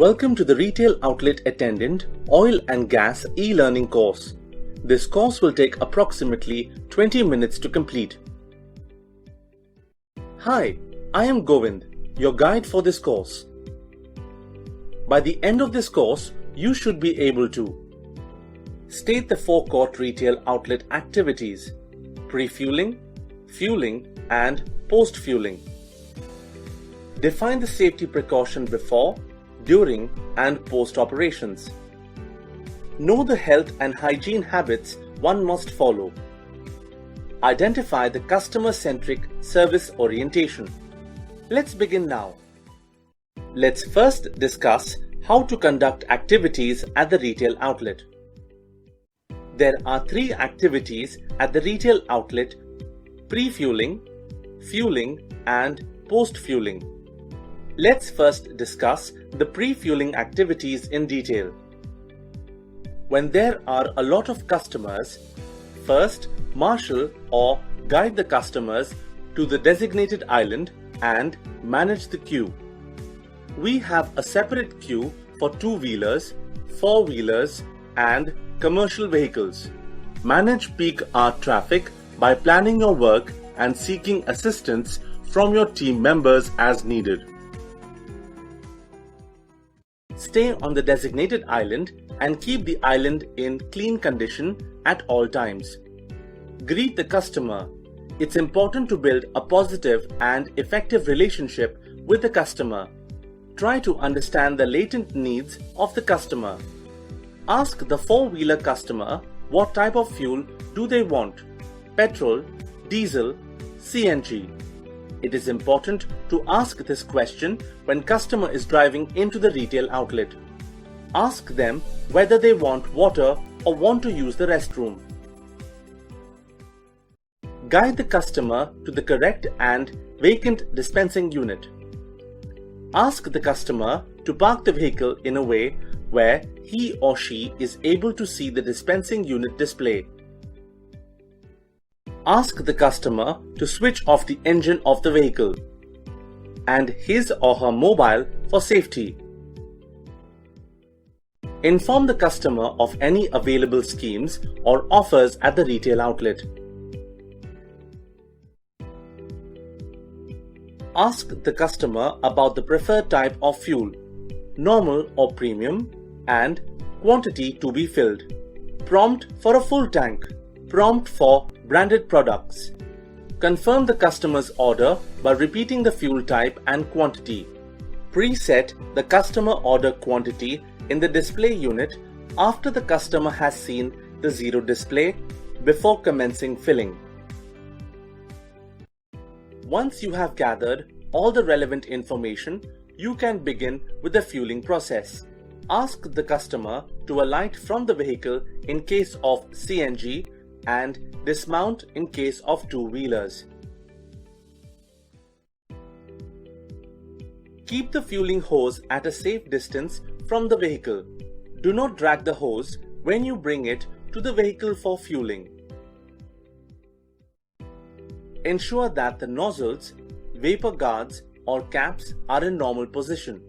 Welcome to the Retail Outlet Attendant Oil and Gas e-learning course. This course will take approximately 20 minutes to complete. Hi, I am Govind, your guide for this course. By the end of this course, you should be able to state the forecourt retail outlet activities: pre-fueling, fueling and post-fueling. Define the safety precaution before, during and post operations. Know the health and hygiene habits one must follow. Identify the customer-centric service orientation. Let's begin now. Let's first discuss how to conduct activities at the retail outlet. There are three activities at the retail outlet: pre-fueling, fueling and post-fueling. Let's first discuss the pre-fueling activities in detail. When there are a lot of customers, first marshal or guide the customers to the designated island and manage the queue. We have a separate queue for two-wheelers, four-wheelers and commercial vehicles. Manage peak hour traffic by planning your work and seeking assistance from your team members as needed. Stay on the designated island and keep the island in clean condition at all times. Greet the customer. It's important to build a positive and effective relationship with the customer. Try to understand the latent needs of the customer. Ask the four-wheeler customer what type of fuel do they want: petrol, diesel, CNG. It is important to ask this question when customer is driving into the retail outlet. Ask them whether they want water or want to use the restroom. Guide the customer to the correct and vacant dispensing unit. Ask the customer to park the vehicle in a way where he or she is able to see the dispensing unit display. Ask the customer to switch off the engine of the vehicle and his or her mobile for safety. Inform the customer of any available schemes or offers at the retail outlet. Ask the customer about the preferred type of fuel, normal or premium, and quantity to be filled. Prompt for a full tank. Prompt for branded products. Confirm the customer's order by repeating the fuel type and quantity. Preset the customer order quantity in the display unit after the customer has seen the zero display before commencing filling. Once you have gathered all the relevant information, you can begin with the fueling process. Ask the customer to alight from the vehicle in case of CNG and dismount in case of two-wheelers. Keep the fueling hose at a safe distance from the vehicle. Do not drag the hose when you bring it to the vehicle for fueling. Ensure that the nozzles, vapor guards or caps are in normal position.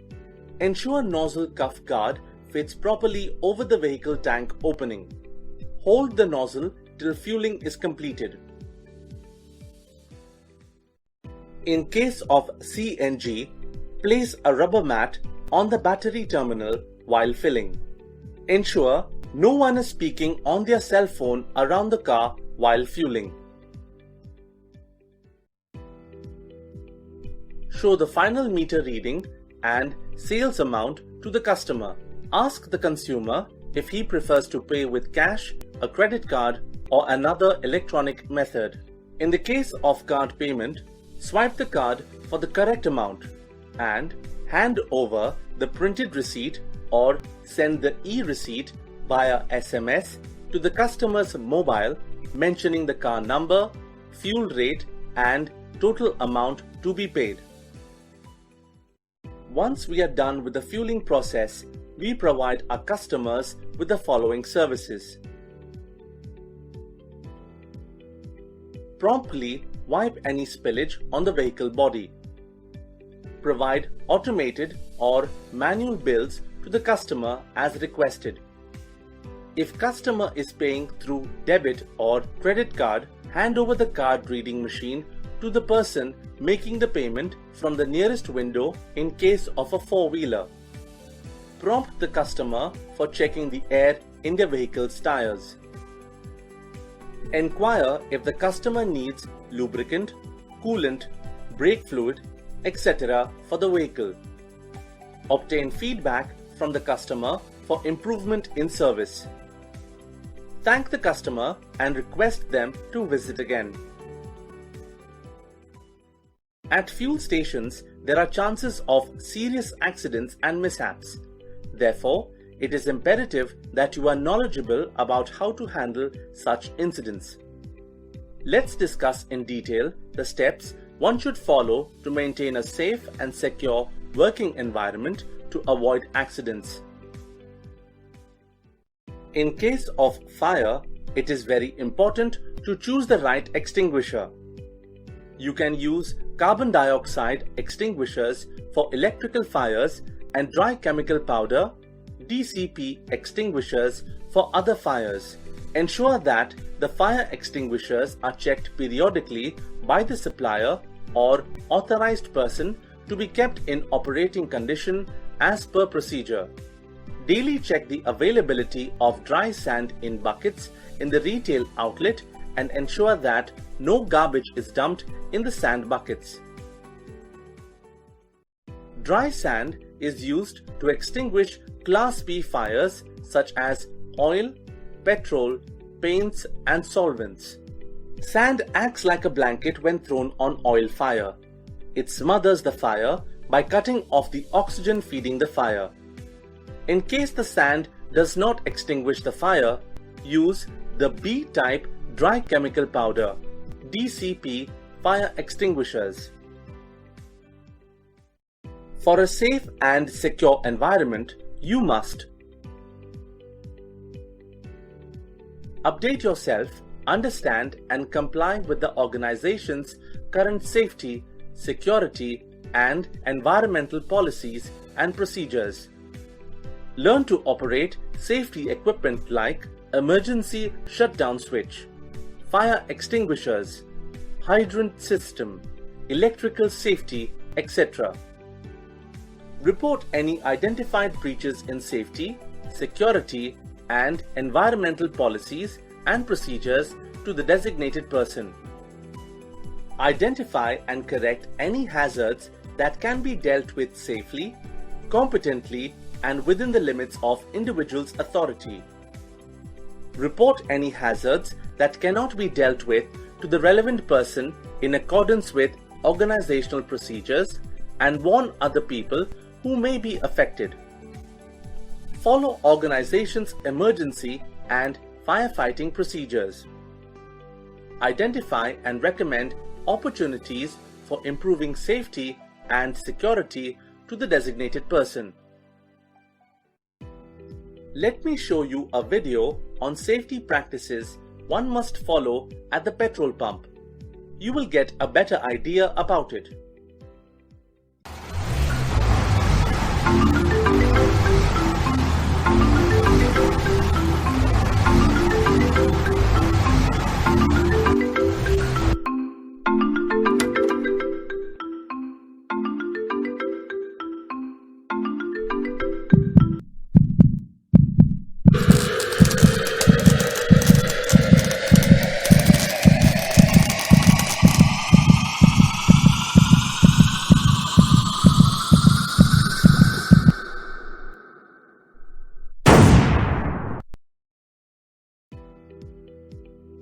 Ensure nozzle cuff guard fits properly over the vehicle tank opening. Hold the nozzle till fueling is completed. In case of CNG, place a rubber mat on the battery terminal while filling. Ensure no one is speaking on their cell phone around the car while fueling. Show the final meter reading and sales amount to the customer. Ask the consumer if he prefers to pay with cash, a credit card or another electronic method. In the case of card payment, swipe the card for the correct amount and hand over the printed receipt or send the e-receipt via SMS to the customer's mobile mentioning the car number, fuel rate and total amount to be paid. Once we are done with the fueling process, we provide our customers with the following services. Promptly wipe any spillage on the vehicle body. provide automated or manual bills to the customer as requested. If customer is paying through debit or credit card, hand over the card reading machine to the person making the payment from the nearest window in case of a four-wheeler. Prompt the customer for checking the air in their vehicle's tires. Enquire if the customer needs lubricant, coolant, brake fluid, etc. for the vehicle. Obtain feedback from the customer for improvement in service. Thank the customer and request them to visit again. At fuel stations, there are chances of serious accidents and mishaps. Therefore, it is imperative that you are knowledgeable about how to handle such incidents. Let's discuss in detail the steps one should follow to maintain a safe and secure working environment to avoid accidents. In case of fire, it is very important to choose the right extinguisher. You can use carbon dioxide extinguishers for electrical fires and dry chemical powder (DCP) extinguishers for other fires. Ensure that the fire extinguishers are checked periodically by the supplier or authorized person to be kept in operating condition as per procedure. Daily check the availability of dry sand in buckets in the retail outlet and ensure that no garbage is dumped in the sand buckets. Dry sand is used to extinguish Class B fires such as oil, petrol, paints and solvents. Sand acts like a blanket when thrown on oil fire. It smothers the fire by cutting off the oxygen feeding the fire. In case the sand does not extinguish the fire, use the B-type dry chemical powder (DCP) fire extinguishers. For a safe and secure environment, you must update yourself, understand and comply with the organization's current safety, security and environmental policies and procedures. Learn to operate safety equipment like emergency shutdown switch, fire extinguishers, hydrant system, electrical safety, etc. Report any identified breaches in safety, security and environmental policies and procedures to the designated person. Identify and correct any hazards that can be dealt with safely, competently and within the limits of individual's authority. Report any hazards that cannot be dealt with to the relevant person in accordance with organizational procedures and warn other people who may be affected. Follow organization's emergency and firefighting procedures. Identify and recommend opportunities for improving safety and security to the designated person. Let me show you a video on safety practices one must follow at the petrol pump. You will get a better idea about it.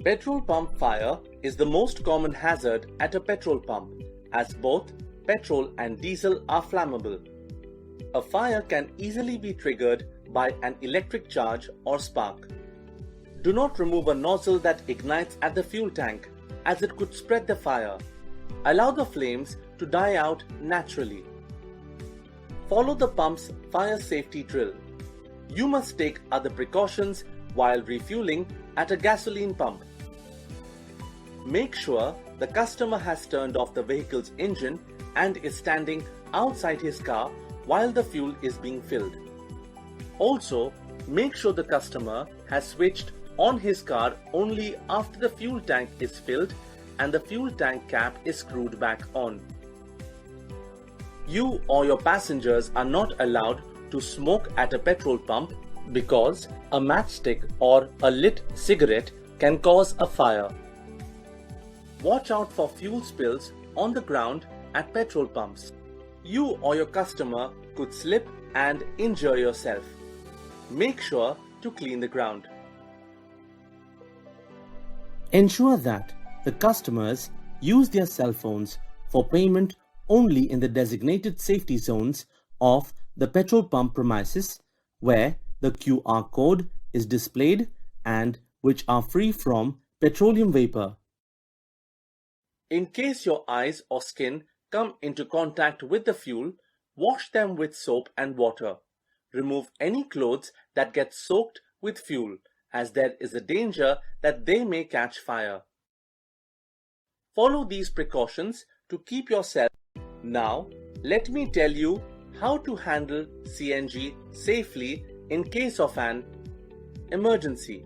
Petrol pump fire is the most common hazard at a petrol pump, as both petrol and diesel are flammable. A fire can easily be triggered by an electric charge or spark. Do not remove a nozzle that ignites at the fuel tank, as it could spread the fire. Allow the flames to die out naturally. Follow the pump's fire safety drill. You must take other precautions while refueling at a gasoline pump. Make sure the customer has turned off the vehicle's engine and is standing outside his car while the fuel is being filled. Also, make sure the customer has switched on his car only after the fuel tank is filled and the fuel tank cap is screwed back on. You or your passengers are not allowed to smoke at a petrol pump because a matchstick or a lit cigarette can cause a fire. Watch out for fuel spills on the ground at petrol pumps. You or your customer could slip and injure yourself. Make sure to clean the ground. Ensure that the customers use their cell phones for payment only in the designated safety zones of the petrol pump premises where the QR code is displayed and which are free from petroleum vapor. In case your eyes or skin come into contact with the fuel, wash them with soap and water. Remove any clothes that get soaked with fuel, as there is a danger that they may catch fire. Follow these precautions to keep yourself. Now, let me tell you how to handle CNG safely in case of an emergency.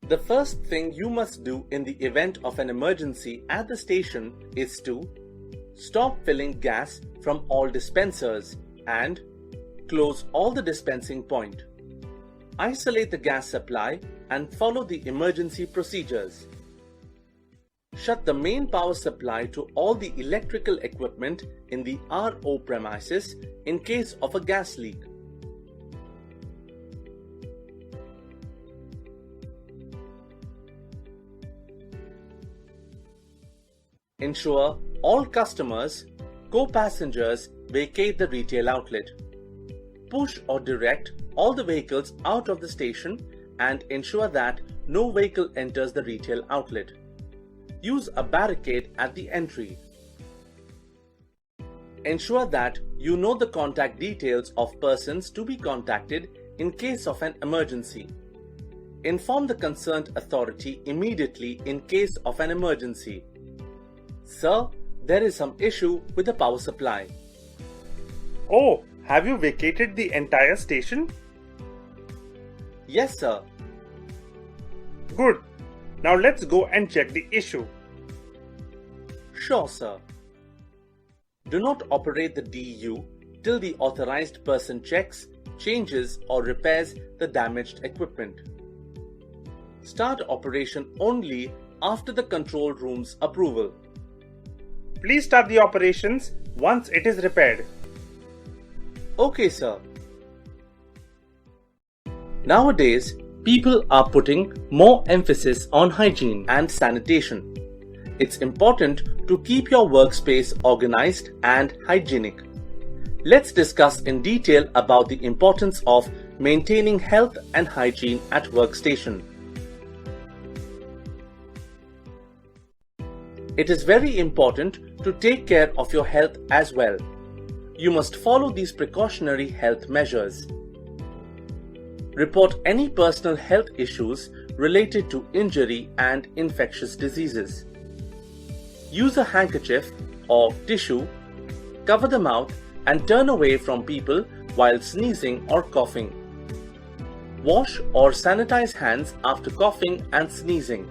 The first thing you must do in the event of an emergency at the station is to stop filling gas from all dispensers and close all the dispensing point. Isolate the gas supply and follow the emergency procedures. Shut the main power supply to all the electrical equipment in the RO premises in case of a gas leak. Ensure all customers, co-passengers vacate the retail outlet. Push or direct all the vehicles out of the station and ensure that no vehicle enters the retail outlet. Use a barricade at the entry. Ensure that you know the contact details of persons to be contacted in case of an emergency. Inform the concerned authority immediately in case of an emergency. Sir, there is some issue with the power supply. Oh, have you vacated the entire station? Yes, sir. Good. Now let's go and check the issue. Sure, sir. Do not operate the DU till the authorized person checks, changes or repairs the damaged equipment. Start operation only after the control room's approval. Please start the operations once it is repaired. Okay, sir. Nowadays, people are putting more emphasis on hygiene and sanitation. It's important to keep your workspace organized and hygienic. Let's discuss in detail about the importance of maintaining health and hygiene at workstation. It is very important to take care of your health as well. You must follow these precautionary health measures. Report any personal health issues related to injury and infectious diseases. Use a handkerchief or tissue, cover the mouth and turn away from people while sneezing or coughing. Wash or sanitize hands after coughing and sneezing.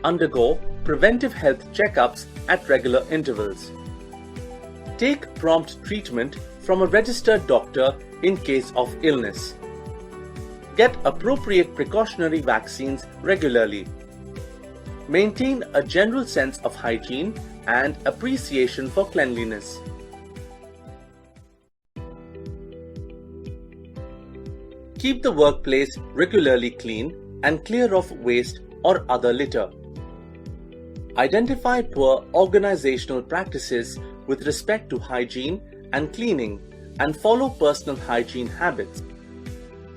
Undergo preventive health checkups at regular intervals. Take prompt treatment from a registered doctor in case of illness. Get appropriate precautionary vaccines regularly. Maintain a general sense of hygiene and appreciation for cleanliness. Keep the workplace regularly clean and clear of waste or other litter. Identify poor organizational practices with respect to hygiene and cleaning and follow personal hygiene habits.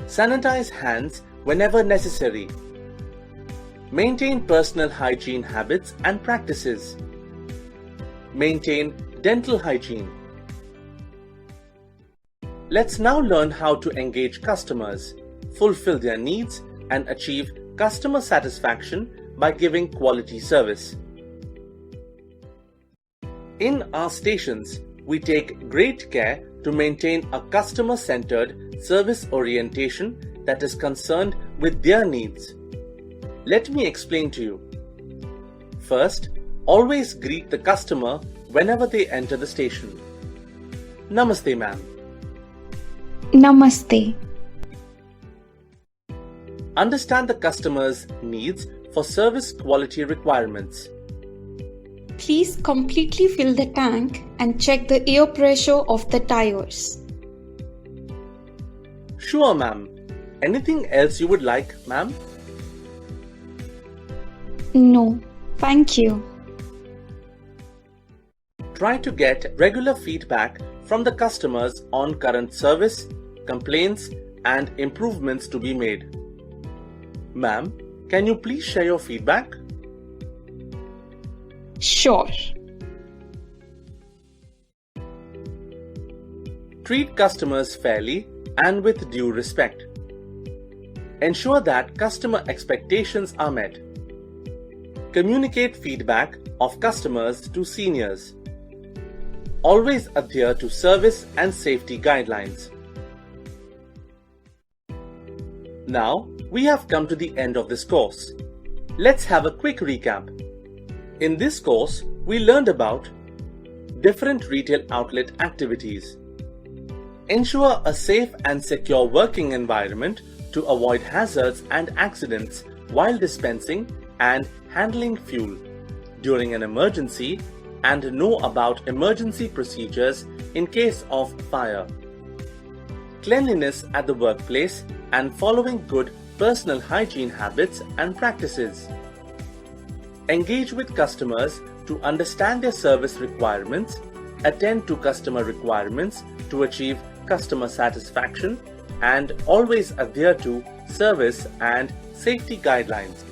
Sanitize hands whenever necessary. Maintain personal hygiene habits and practices. Maintain dental hygiene. Let's now learn how to engage customers, fulfill their needs, and achieve customer satisfaction by giving quality service. In our stations, we take great care to maintain a customer-centered service orientation that is concerned with their needs. Let me explain to you. First, always greet the customer whenever they enter the station. Namaste, ma'am. Namaste. Understand the customer's needs for service quality requirements. Please completely fill the tank and check the air pressure of the tires. Sure, ma'am. Anything else you would like, ma'am? No, thank you. Try to get regular feedback from the customers on current service, complaints, and improvements to be made. Ma'am, can you please share your feedback? Sure. Treat customers fairly and with due respect. Ensure that customer expectations are met. Communicate feedback of customers to seniors. Always adhere to service and safety guidelines. Now, we have come to the end of this course. Let's have a quick recap. In this course, we learned about different retail outlet activities. Ensure a safe and secure working environment to avoid hazards and accidents while dispensing and handling fuel during an emergency, and know about emergency procedures in case of fire. Cleanliness at the workplace and following good personal hygiene habits and practices. Engage with customers to understand their service requirements, attend to customer requirements to achieve customer satisfaction, and always adhere to service and safety guidelines.